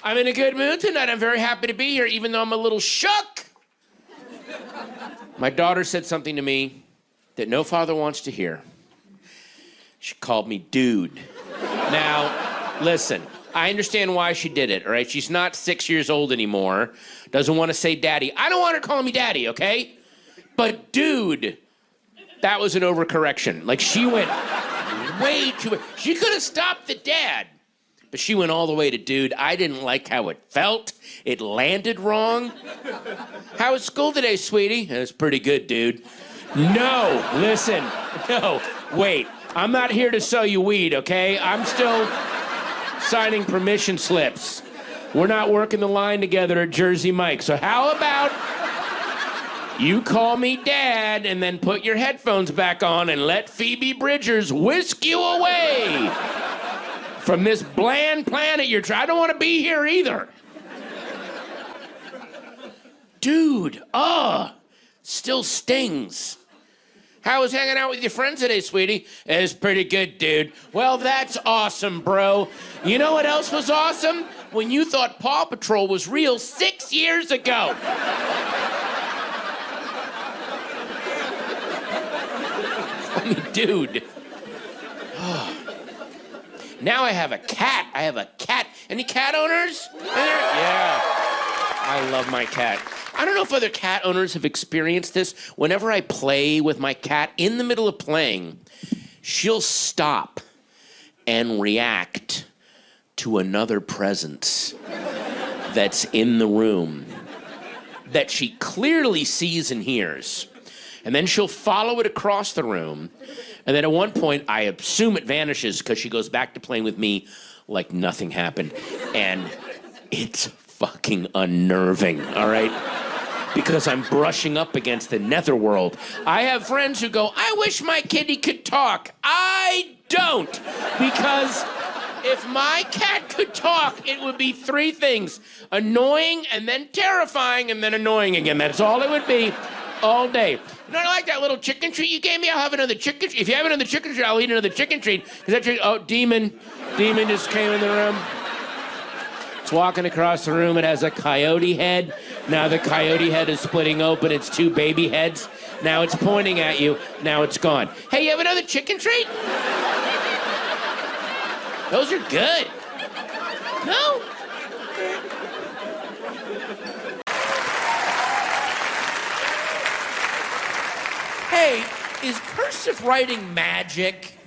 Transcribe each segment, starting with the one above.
I'm in a good mood tonight. I'm very happy to be here, even though I'm a little shook. My daughter said something to me that no father wants to hear. She called me dude. Now, listen, I understand why she did it, all right? She's not 6 years old anymore, doesn't want to say daddy. I don't want her calling me daddy, okay? But dude, that was an overcorrection. Like, she went way too... She could have stopped the dad, but she went all the way to dude. I didn't like how it felt. It landed wrong. How was school today, sweetie? It was pretty good, dude. No, listen, no, wait. I'm not here to sell you weed, okay? I'm still signing permission slips. We're not working the line together at Jersey Mike. So how about you call me dad and then put your headphones back on and let Phoebe Bridgers whisk you away from this bland planet you're trying. I don't want to be here either. Dude, still stings. How was hanging out with your friends today, sweetie? It was pretty good, dude. Well, that's awesome, bro. You know what else was awesome? When you thought Paw Patrol was real 6 years ago. I mean, dude. Now I have a cat. Any cat owners? Yeah. I love my cat. I don't know if other cat owners have experienced this. Whenever I play with my cat, in the middle of playing, she'll stop and react to another presence that's in the room that she clearly sees and hears. And then she'll follow it across the room. And then at one point, I assume it vanishes because she goes back to playing with me like nothing happened. And it's fucking unnerving, all right? Because I'm brushing up against the netherworld. I have friends who go, I wish my kitty could talk. I don't. Because if my cat could talk, it would be three things. Annoying, and then terrifying, and then annoying again. That's all it would be all day. You know, I like that little chicken treat you gave me. I'll have another chicken treat. If you have another chicken treat, I'll eat another chicken treat. Demon just came in the room. It's walking across the room. It has a coyote head. Now the coyote head is splitting open. It's two baby heads. Now it's pointing at you. Now it's gone. Hey, you have another chicken treat? Those are good. No? Hey, is cursive writing magic?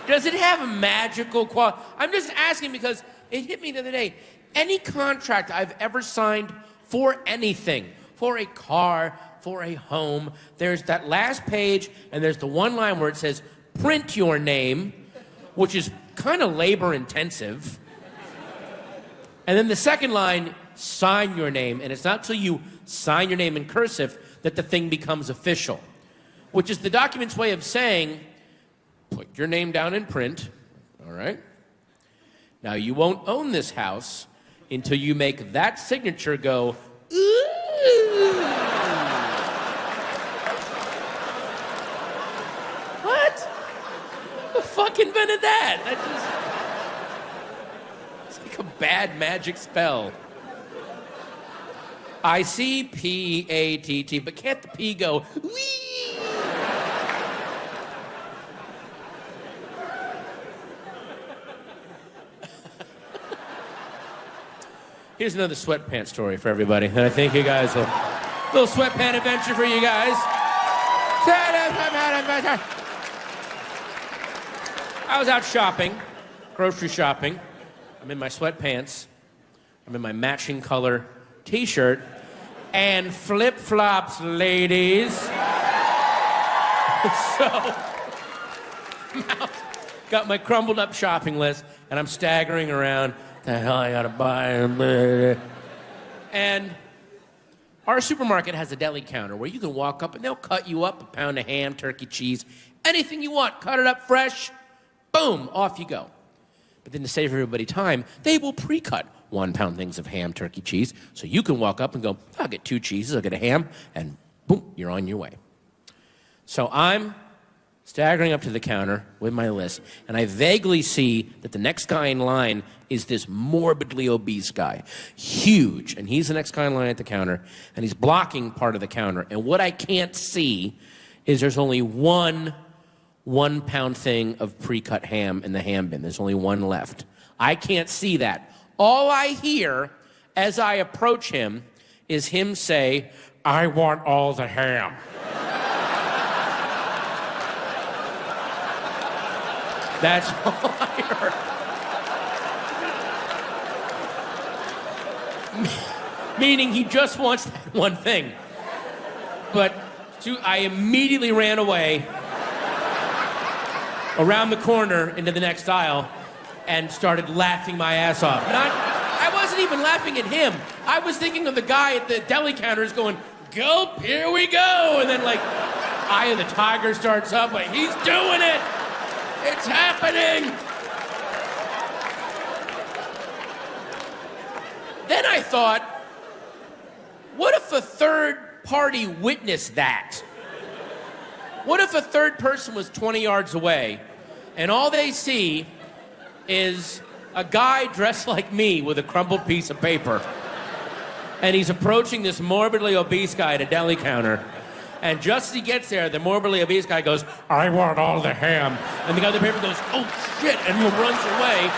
Does it have a magical quality? I'm just asking because it hit me the other day. Any contract I've ever signed for anything, for a car, for a home, there's that last page and there's the one line where it says, print your name, which is kind of labor intensive. And then the second line, sign your name. And it's not till you sign your name in cursive that the thing becomes official, which is the document's way of saying, put your name down in print, all right? Now, you won't own this house until you make that signature go, ooh. What? Who the fuck invented that? It's like a bad magic spell. I see P-A-T-T, but can't the P go, wee? Here's another sweatpants story for everybody, and I think you guys will... Little sweatpant adventure for you guys. I was out shopping, grocery shopping. I'm in my sweatpants. I'm in my matching color T-shirt and flip-flops, ladies. So, got my crumbled up shopping list, and I'm staggering around. The hell I gotta buy? And our supermarket has a deli counter where you can walk up and they'll cut you up a pound of ham, turkey, cheese, anything you want. Cut it up fresh, boom, off you go. But then to save everybody time, they will pre-cut 1 pound things of ham, turkey, cheese, so you can walk up and go, I'll get 2 cheeses, I'll get a ham, and boom, you're on your way. So I'm staggering up to the counter with my list, and I vaguely see that the next guy in line is this morbidly obese guy, huge, and he's the next guy in line at the counter, and he's blocking part of the counter. And what I can't see is there's only one 1-pound thing of pre-cut ham in the ham bin. There's only one left. I can't see that. All I hear as I approach him is him say, "I want all the ham." That's all I heard. Meaning he just wants that one thing. But I immediately ran away around the corner into the next aisle and started laughing my ass off. And I wasn't even laughing at him. I was thinking of the guy at the deli counters going, "Gulp, here we go." And then, like, Eye of the Tiger starts up, like, he's doing it. It's happening. Then I thought, what if a third party witnessed that? What if a third person was 20 yards away and all they see is a guy dressed like me with a crumpled piece of paper, and he's approaching this morbidly obese guy at a deli counter, and just as he gets there, the morbidly obese guy goes, "I want all the ham," and the guy with the paper goes, "Oh shit," and he runs away.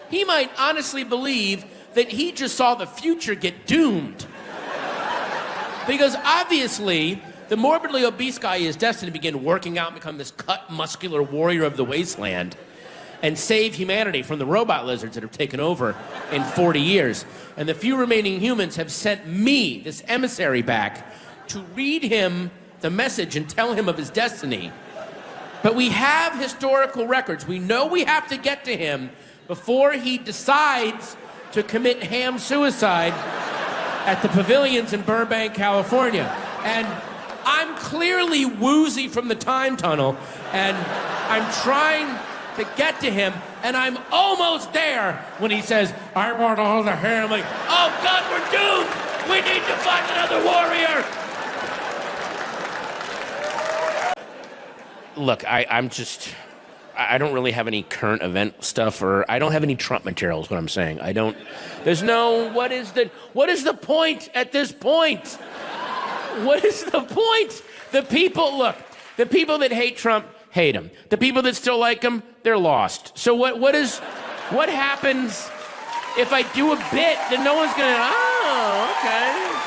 He might honestly believe that he just saw the future get doomed. Because obviously, the morbidly obese guy is destined to begin working out and become this cut, muscular warrior of the wasteland and save humanity from the robot lizards that have taken over in 40 years. And the few remaining humans have sent me, this emissary, back to read him the message and tell him of his destiny. But we have historical records. We know we have to get to him before he decides to commit ham suicide at the pavilions in Burbank, California. And I'm clearly woozy from the time tunnel, and I'm trying to get to him, and I'm almost there when he says, "I want all the ham." I'm like, oh God, we're doomed! We need to find another warrior! Look, I don't really have any current event stuff, or I don't have any Trump material is what I'm saying. What is the point at this point? What is the point? The people that hate Trump, hate him. The people that still like him, they're lost. So what happens if I do a bit that no one's gonna, oh, okay.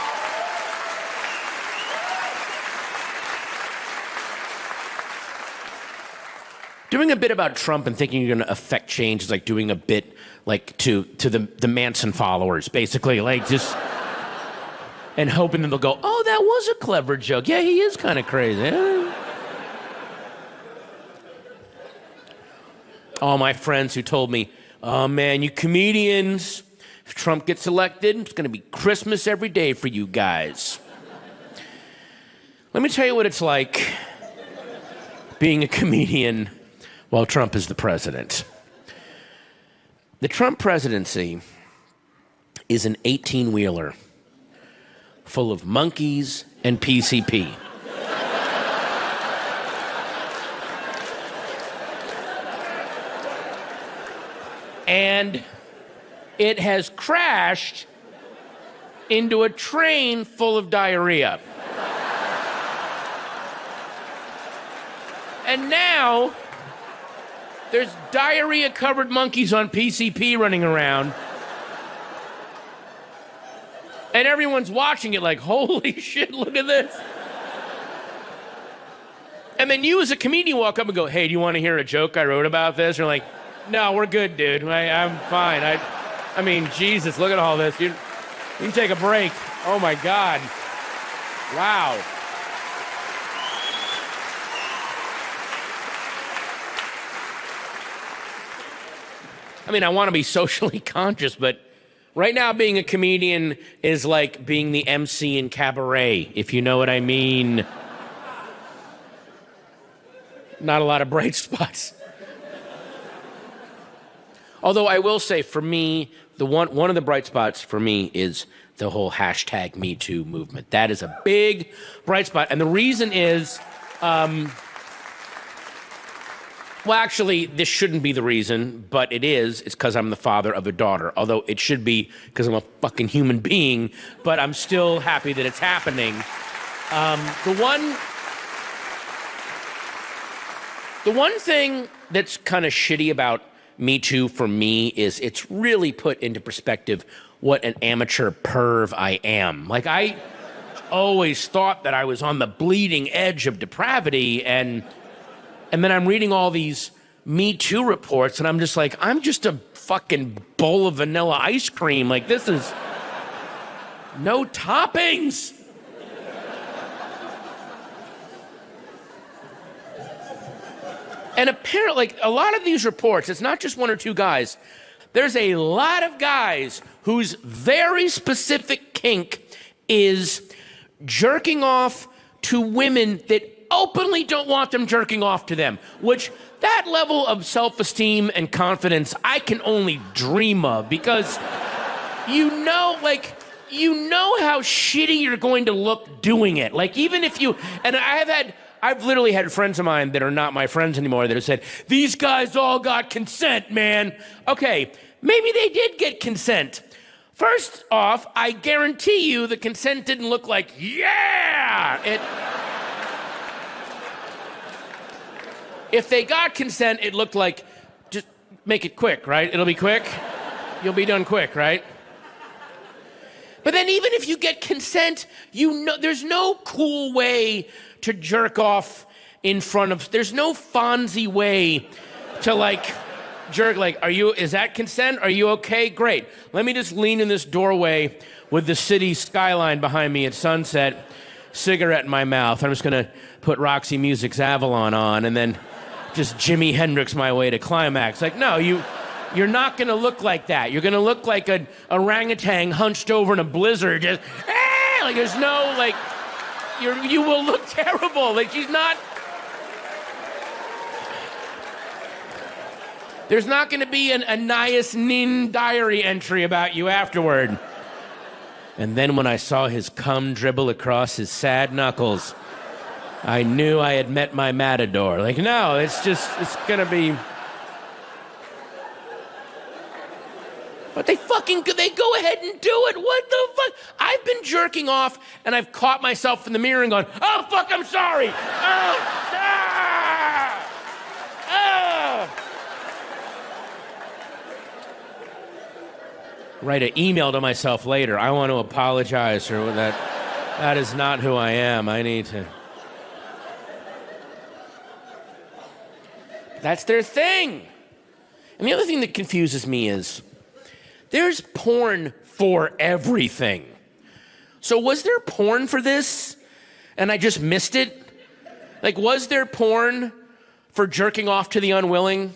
Doing a bit about Trump and thinking you're going to affect change is like doing a bit like to the Manson followers, basically, like just and hoping that they'll go, "Oh, that was a clever joke. Yeah, he is kind of crazy." All my friends who told me, "Oh man, you comedians, if Trump gets elected, it's going to be Christmas every day for you guys." Let me tell you what it's like being a comedian while Trump is the president. The Trump presidency is an 18-wheeler full of monkeys and PCP. And it has crashed into a train full of diarrhea. And now there's diarrhea-covered monkeys on PCP running around. And everyone's watching it like, holy shit, look at this. And then you as a comedian walk up and go, "Hey, do you want to hear a joke I wrote about this?" You're like, "No, we're good, dude. I'm fine. I mean, Jesus, look at all this. You can take a break." Oh my God. Wow. I mean, I want to be socially conscious, but right now being a comedian is like being the MC in Cabaret, if you know what I mean. Not a lot of bright spots. Although I will say, for me, one of the bright spots for me is the whole hashtag Me Too movement. That is a big bright spot. And the reason is, well, actually, this shouldn't be the reason, but it is. It's because I'm the father of a daughter. Although it should be because I'm a fucking human being, but I'm still happy that it's happening. The one thing that's kind of shitty about Me Too for me is it's really put into perspective what an amateur perv I am. Like, I always thought that I was on the bleeding edge of depravity, and then I'm reading all these Me Too reports, and I'm just like, I'm just a fucking bowl of vanilla ice cream. Like, this is no toppings. And apparently, like, a lot of these reports, it's not just one or two guys. There's a lot of guys whose very specific kink is jerking off to women that openly don't want them jerking off to them, which that level of self-esteem and confidence I can only dream of, because you know how shitty you're going to look doing it. Like, even if you, and I've literally had friends of mine that are not my friends anymore that have said, these guys all got consent, man. Okay, maybe they did get consent. First off, I guarantee you the consent didn't look like, yeah! If they got consent, it looked like, just make it quick, right? It'll be quick. You'll be done quick, right? But then even if you get consent, you know, there's no cool way to jerk off in front of, there's no Fonzie way to like jerk, like, is that consent? Are you okay? Great. Let me just lean in this doorway with the city skyline behind me at sunset, cigarette in my mouth. I'm just gonna put Roxy Music's Avalon on and then just Jimi Hendrix my way to climax. Like, no, you're not gonna look like that. You're gonna look like an orangutan hunched over in a blizzard, just, like there's no, like, you will look terrible. Like, there's not gonna be an Anais Nin diary entry about you afterward. And then when I saw his cum dribble across his sad knuckles, I knew I had met my matador. Like, no, it's gonna be. But they go ahead and do it. What the fuck? I've been jerking off and I've caught myself in the mirror and gone, oh, fuck, I'm sorry. Write an email to myself later. I want to apologize for that. That is not who I am. I need to. That's their thing. And the other thing that confuses me is there's porn for everything. So was there porn for this and I just missed it? Like, was there porn for jerking off to the unwilling?